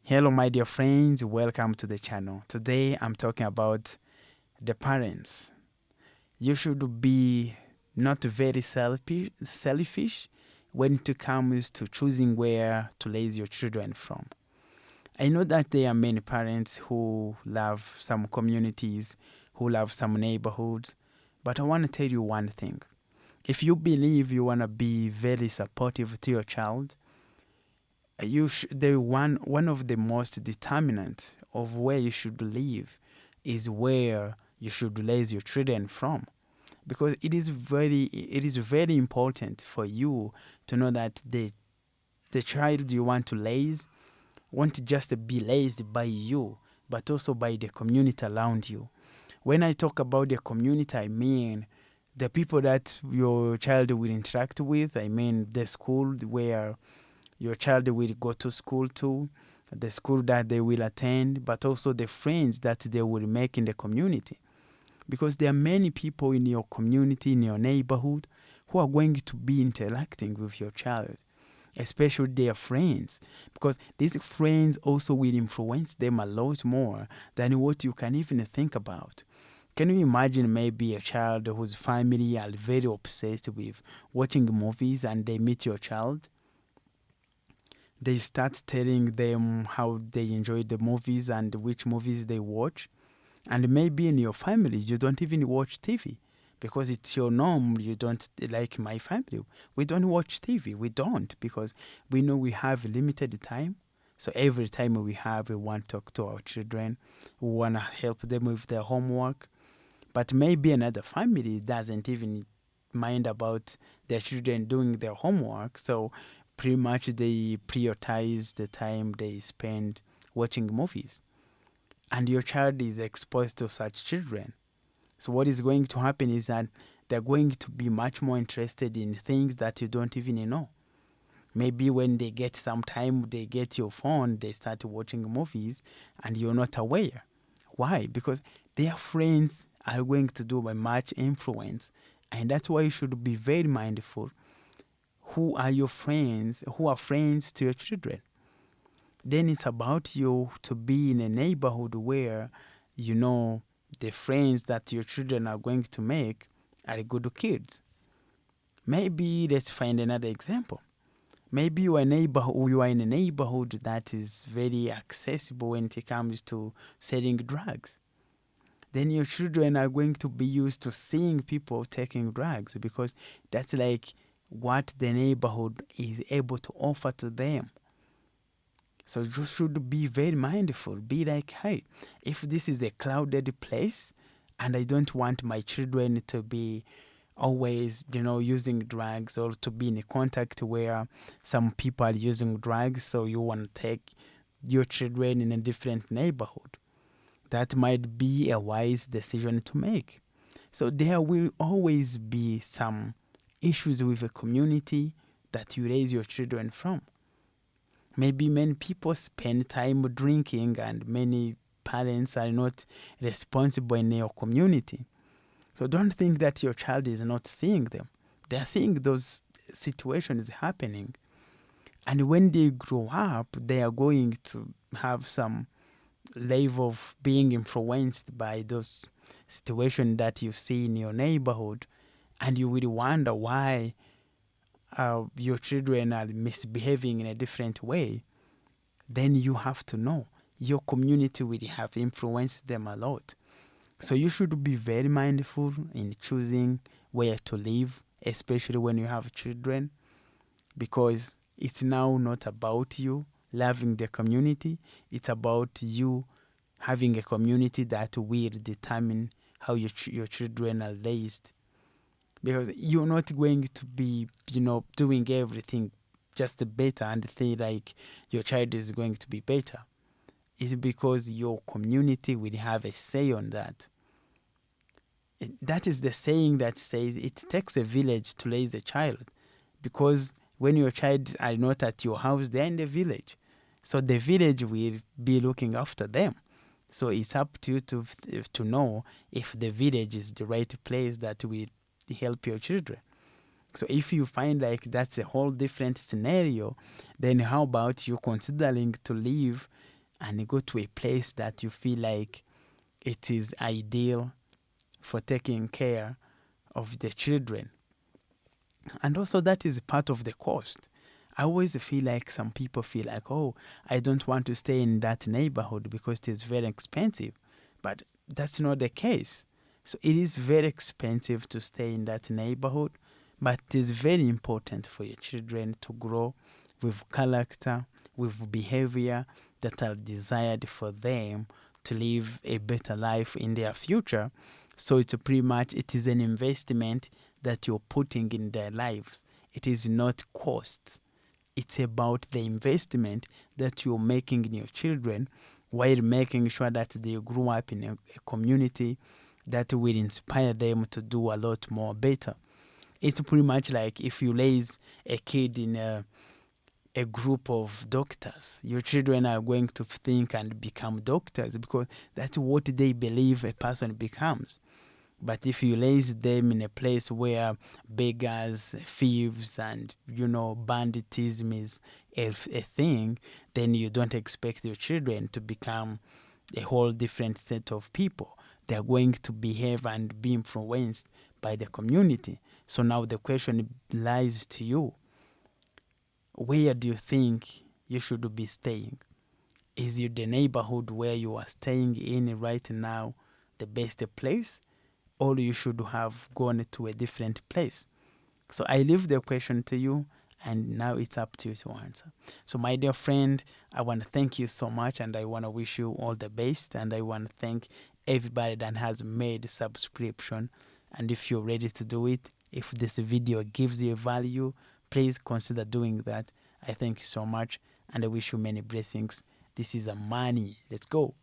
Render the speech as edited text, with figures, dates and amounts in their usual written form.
Hello, my dear friends. Welcome to the channel. Today, I'm talking about the parents. You should be not very selfish when it comes to choosing where to raise your children from. I know that there are many parents who love some communities, who love some neighborhoods, but I want to tell you one thing. If you believe you want to be very supportive to your child, the one of the most determinant of where you should live is where you should raise your children from, because it is very important for you to know that the child you want to raise won't just be raised by you, but also by the community around you. When I talk about the community, I mean the people that your child will interact with. I mean the school where your child will go to school to, the school that they will attend, but also the friends that they will make in the community. Because there are many people in your community, in your neighborhood, who are going to be interacting with your child, especially their friends. Because these friends also will influence them a lot more than what you can even think about. Can you imagine maybe a child whose family are very obsessed with watching movies and they meet your child? They start telling them how they enjoy the movies and which movies they watch. And maybe in your family, you don't even watch TV because it's your norm. You don't, like my family. We don't watch TV. We don't, because we know we have limited time. So every time we have, we want to talk to our children. We want to help them with their homework. But maybe another family doesn't even mind about their children doing their homework. So pretty much they prioritize the time they spend watching movies. And your child is exposed to such children. So what is going to happen is that they're going to be much more interested in things that you don't even know. Maybe when they get some time, they get your phone, they start watching movies, and you're not aware. Why? Because their friends are going to do by much influence. And that's why you should be very mindful. Who are your friends? Who are friends to your children? Then it's about you to be in a neighborhood where you know the friends that your children are going to make are good kids. Maybe let's find another example. Maybe you are in a neighborhood that is very accessible when it comes to selling drugs. Then your children are going to be used to seeing people taking drugs, because that's like what the neighborhood is able to offer to them. So you should be very mindful. Be like, hey, if this is a crowded place and I don't want my children to be always, using drugs, or to be in a contact where some people are using drugs, so you want to take your children in a different neighborhood. That might be a wise decision to make. So there will always be some issues with a community that you raise your children from. Maybe many people spend time drinking, and many parents are not responsible in your community. So don't think that your child is not seeing them. They are seeing those situations happening. And when they grow up, they are going to have some level of being influenced by those situations that you see in your neighborhood. And you will wonder why your children are misbehaving in a different way. Then you have to know your community will have influenced them a lot. So you should be very mindful in choosing where to live, especially when you have children, because it's now not about you loving the community, it's about you having a community that will determine how your children are raised. Because you're not going to be, doing everything just better and think like your child is going to be better. It's because your community will have a say on that. That is the saying that says it takes a village to raise a child. Because when your child are not at your house, they're in the village. So the village will be looking after them. So it's up to you to know if the village is the right place that will help your children. So if you find like that's a whole different scenario, then how about you considering to live and go to a place that you feel like it is ideal for taking care of the children. And also, that is part of the cost. I always feel like some people feel like, oh, I don't want to stay in that neighborhood because it is very expensive. But that's not the case. So it is very expensive to stay in that neighborhood, but it is very important for your children to grow with character, with behavior that are desired for them to live a better life in their future. So it's pretty much, it is an investment that you're putting in their lives. It is not cost. It's about the investment that you're making in your children while making sure that they grow up in a community that will inspire them to do a lot more better. It's pretty much like if you raise a kid in a group of doctors, your children are going to think and become doctors because that's what they believe a person becomes. But if you raise them in a place where beggars, thieves, and banditism is a thing, then you don't expect your children to become a whole different set of people. They are going to behave and be influenced by the community. So now the question lies to you. Where do you think you should be staying? Is the neighborhood where you are staying in right now the best place? Or you should have gone to a different place? So I leave the question to you, and now it's up to you to answer. So my dear friend, I want to thank you so much, and I want to wish you all the best, and I want to thank everybody that has made subscription. And if you're ready to do it, if this video gives you value, please consider doing that. I thank you so much, and I wish you many blessings. This is Amani. Let's go.